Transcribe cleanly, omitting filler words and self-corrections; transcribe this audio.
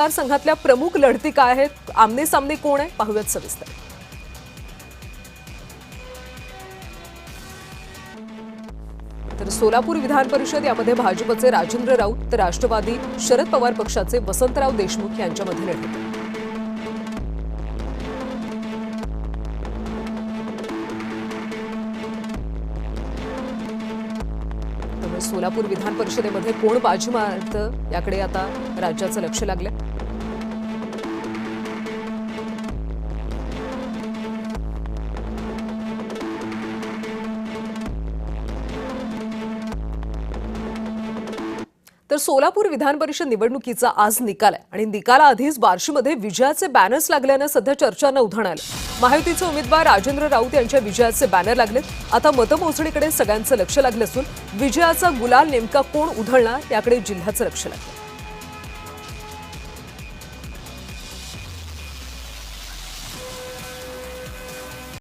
मतदारसंघातल्या प्रमुख लढती काय आहेत, आमने सामने कोण आहे, पाहूयात सविस्तर। तर सोलापूर विधान परिषद यामध्ये भाजपचे राजेंद्र राऊत तर राष्ट्रवादी शरद पवार पक्षाचे वसंतराव देशमुख यांच्यामध्ये लढत आहे। सोलापूर विधान परिषदेमध्ये कोण बाजी मारतं याकडे आता राज्याचं लक्ष लागलंय। तर सोलापूर विधान परिषद निवडणुकीचा आज निकाल आहे आणि निकालाआधीच बार्शीमध्ये विजयाचे बॅनर्स लागल्याने सध्या चर्चांना उधाण आलं। महायुतीचे उमेदवार राजेंद्र राऊत यांच्या विजयाचे बॅनर लागलेत। आता मतमोजणीकडे सगळ्यांचं लक्ष लागलं असून विजयाचा गुलाल नेमका कोण उधळणार याकडे जिल्ह्याचं लक्ष लागलं।